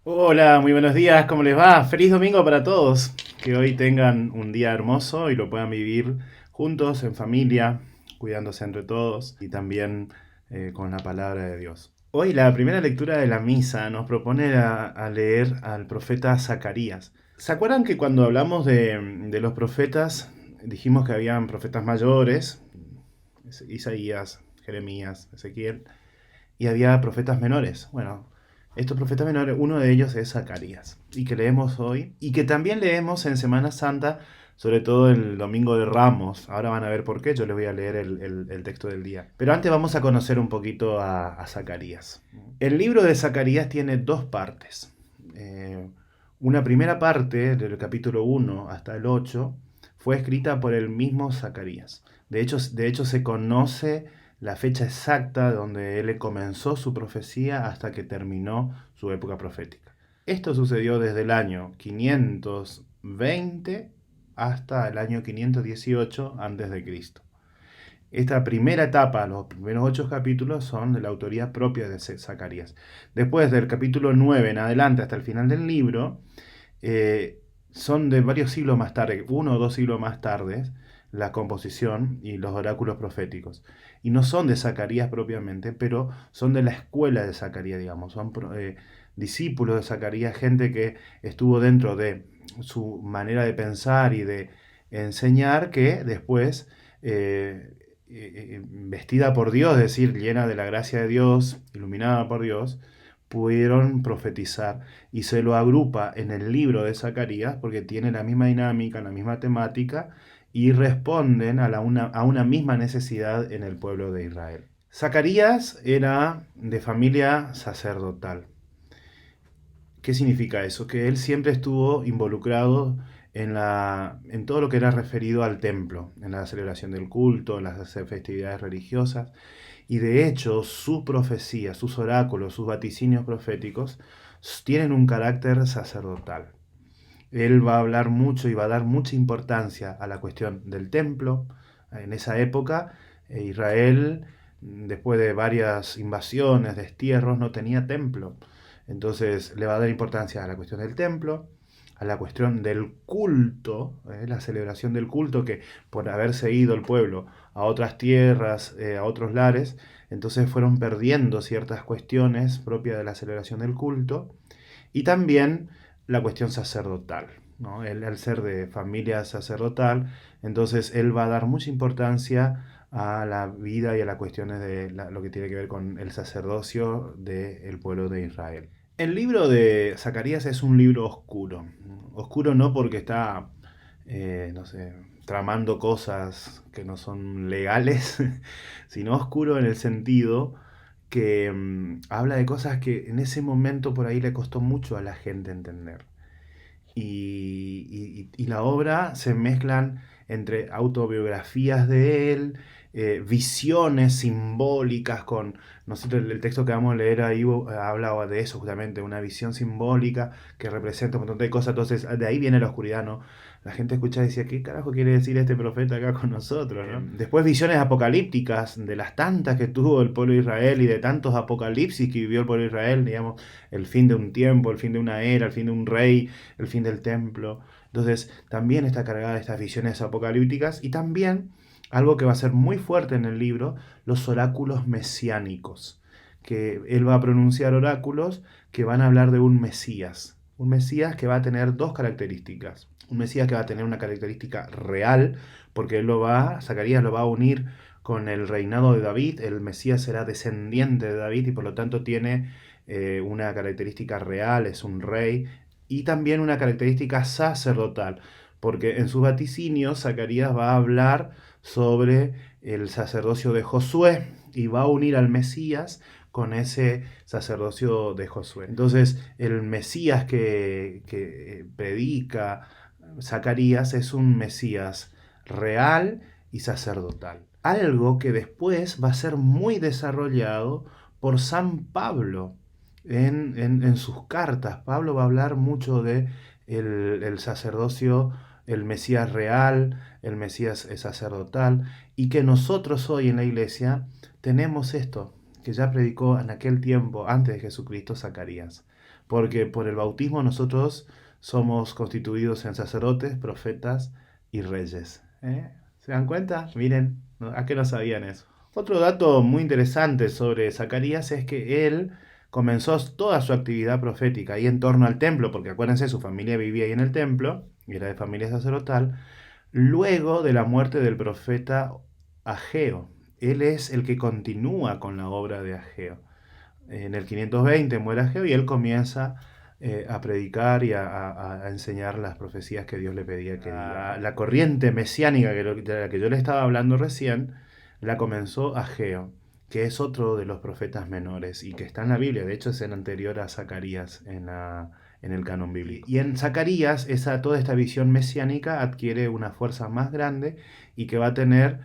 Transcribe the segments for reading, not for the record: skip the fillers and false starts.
Hola, muy buenos días, ¿cómo les va? Feliz domingo para todos. Que hoy tengan un día hermoso y lo puedan vivir juntos, en familia, cuidándose entre todos y también con la palabra de Dios. Hoy la primera lectura de la misa nos propone a leer al profeta Zacarías. ¿Se acuerdan que cuando hablamos de los profetas dijimos que habían profetas mayores, Isaías, Jeremías, Ezequiel, y había profetas menores? Bueno, estos profetas menores, uno de ellos es Zacarías, y que leemos hoy, y que también leemos en Semana Santa, sobre todo el Domingo de Ramos. Ahora van a ver por qué, yo les voy a leer el texto del día. Pero antes vamos a conocer un poquito a Zacarías. El libro de Zacarías tiene dos partes. Eh, una primera parte, del capítulo 1 hasta el 8, fue escrita por el mismo Zacarías. De hecho se conoce la fecha exacta donde él comenzó su profecía hasta que terminó su época profética. Esto sucedió desde el año 520 hasta el año 518 a.C. Esta primera etapa, los primeros 8 capítulos, son de la autoría propia de Zacarías. Después del capítulo 9 en adelante hasta el final del libro, eh, son de varios siglos más tarde, 1 o 2 siglos más tarde, la composición y los oráculos proféticos. Y no son de Zacarías propiamente, pero son de la escuela de Zacarías, digamos. Son discípulos de Zacarías, gente que estuvo dentro de su manera de pensar y de enseñar, que después, vestida por Dios, es decir, llena de la gracia de Dios, iluminada por Dios, pudieron profetizar, y se lo agrupa en el libro de Zacarías porque tiene la misma dinámica, la misma temática, y responden a una misma necesidad en el pueblo de Israel. Zacarías era de familia sacerdotal. ¿Qué significa eso? Que él siempre estuvo involucrado en todo lo que era referido al templo, en la celebración del culto, en las festividades religiosas. Y de hecho, su profecía, sus oráculos, sus vaticinios proféticos tienen un carácter sacerdotal. Él va a hablar mucho y va a dar mucha importancia a la cuestión del templo. En esa época, Israel, después de varias invasiones, destierros, no tenía templo. Entonces le va a dar importancia a la cuestión del templo, a la cuestión del culto, la celebración del culto, que por haberse ido el pueblo a otras tierras, a otros lares, entonces fueron perdiendo ciertas cuestiones propias de la celebración del culto, y también la cuestión sacerdotal, ¿no? Él, al ser de familia sacerdotal, entonces él va a dar mucha importancia a la vida y a las cuestiones de lo que tiene que ver con el sacerdocio del pueblo de Israel. El libro de Zacarías es un libro oscuro. Oscuro no porque está, no sé, tramando cosas que no son legales, sino oscuro en el sentido que habla de cosas que en ese momento por ahí le costó mucho a la gente entender. Y la obra se mezclan entre autobiografías de él, visiones simbólicas con, nosotros el texto que vamos a leer ahí hablaba de eso justamente, una visión simbólica que representa un montón de cosas. Entonces de ahí viene la oscuridad, ¿no? La gente escuchaba y decía, ¿qué carajo quiere decir este profeta acá con nosotros, ¿no? Después visiones apocalípticas de las tantas que tuvo el pueblo de Israel y de tantos apocalipsis que vivió el pueblo de Israel, digamos, el fin de un tiempo, el fin de una era, el fin de un rey, el fin del templo. Entonces también está cargada de estas visiones apocalípticas, y también algo que va a ser muy fuerte en el libro, los oráculos mesiánicos, que él va a pronunciar oráculos que van a hablar de un Mesías que va a tener dos características. Un Mesías que va a tener una característica real, porque Zacarías lo va a unir con el reinado de David. El Mesías será descendiente de David y por lo tanto tiene una característica real, es un rey, y también una característica sacerdotal, porque en sus vaticinios Zacarías va a hablar sobre el sacerdocio de Josué y va a unir al Mesías con ese sacerdocio de Josué. Entonces, el Mesías que predica Zacarías es un Mesías real y sacerdotal. Algo que después va a ser muy desarrollado por San Pablo en sus cartas. Pablo va a hablar mucho de el sacerdocio, el Mesías real, el Mesías sacerdotal, y que nosotros hoy en la iglesia tenemos esto, que ya predicó en aquel tiempo, antes de Jesucristo, Zacarías. Porque por el bautismo nosotros somos constituidos en sacerdotes, profetas y reyes. ¿Se dan cuenta? Miren, ¿a qué no sabían eso? Otro dato muy interesante sobre Zacarías es que él comenzó toda su actividad profética ahí en torno al templo, porque acuérdense, su familia vivía ahí en el templo, y era de familia sacerdotal, luego de la muerte del profeta Ageo. Él es el que continúa con la obra de Ageo. En el 520 muere Ageo y él comienza a predicar y a enseñar las profecías que Dios le pedía que diga. La corriente mesiánica de la que yo le estaba hablando recién, la comenzó Ageo, que es otro de los profetas menores y que está en la Biblia. De hecho, es el anterior a Zacarías en el canon bíblico. Y en Zacarías, toda esta visión mesiánica adquiere una fuerza más grande y que va a tener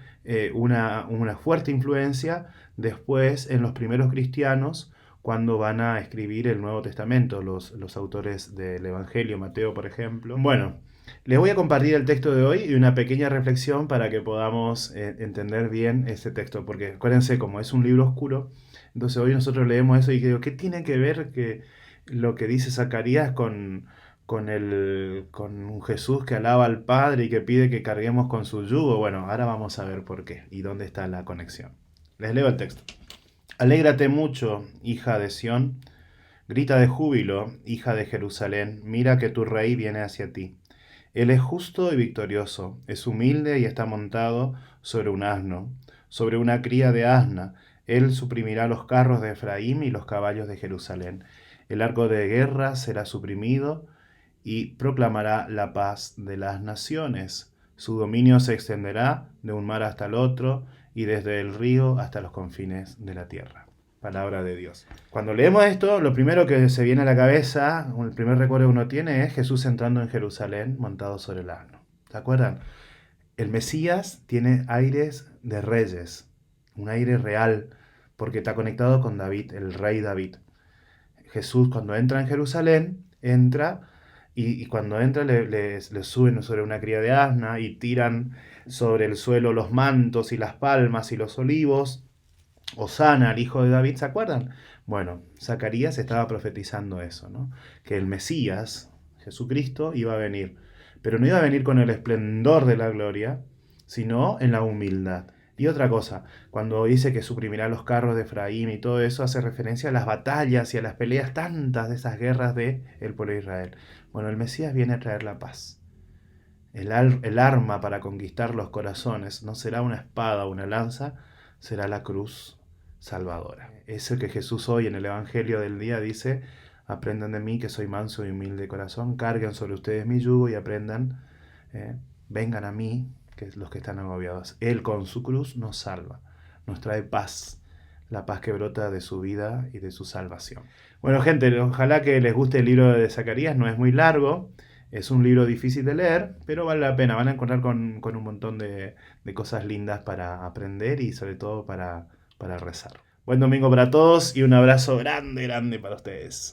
una fuerte influencia después en los primeros cristianos, cuando van a escribir el Nuevo Testamento, los autores del Evangelio, Mateo, por ejemplo. Bueno, les voy a compartir el texto de hoy y una pequeña reflexión para que podamos entender bien ese texto, porque acuérdense, como es un libro oscuro, entonces hoy nosotros leemos eso y digo, ¿qué tiene que ver lo que dice Zacarías con un Jesús que alaba al Padre y que pide que carguemos con su yugo? Bueno, ahora vamos a ver por qué y dónde está la conexión. Les leo el texto. Alégrate mucho, hija de Sión, grita de júbilo, hija de Jerusalén, mira que tu rey viene hacia ti. Él es justo y victorioso, es humilde y está montado sobre un asno, sobre una cría de asna. Él suprimirá los carros de Efraín y los caballos de Jerusalén. El arco de guerra será suprimido y proclamará la paz de las naciones. Su dominio se extenderá de un mar hasta el otro y desde el río hasta los confines de la tierra. Palabra de Dios. Cuando leemos esto, lo primero que se viene a la cabeza, el primer recuerdo que uno tiene es Jesús entrando en Jerusalén montado sobre el asno. ¿Se acuerdan? El Mesías tiene aires de reyes, un aire real, porque está conectado con David, el rey David. Jesús, cuando entra en Jerusalén, entra y cuando entra le suben sobre una cría de asna y tiran sobre el suelo los mantos y las palmas y los olivos. Hosana, al hijo de David, ¿se acuerdan? Bueno, Zacarías estaba profetizando eso, ¿no? Que el Mesías, Jesucristo, iba a venir. Pero no iba a venir con el esplendor de la gloria, sino en la humildad. Y otra cosa, cuando dice que suprimirá los carros de Efraín y todo eso, hace referencia a las batallas y a las peleas tantas de esas guerras del pueblo de Israel. Bueno, el Mesías viene a traer la paz. El arma para conquistar los corazones no será una espada o una lanza, será la cruz salvadora. Eso que Jesús hoy en el Evangelio del día dice: aprendan de mí que soy manso y humilde de corazón, carguen sobre ustedes mi yugo y aprendan, vengan a mí, que los que están agobiados. Él con su cruz nos salva, nos trae paz, la paz que brota de su vida y de su salvación. Bueno, gente, ojalá que les guste el libro de Zacarías, no es muy largo, es un libro difícil de leer, pero vale la pena, van a encontrar con un montón de cosas lindas para aprender y sobre todo para rezar. Buen domingo para todos y un abrazo grande, grande para ustedes.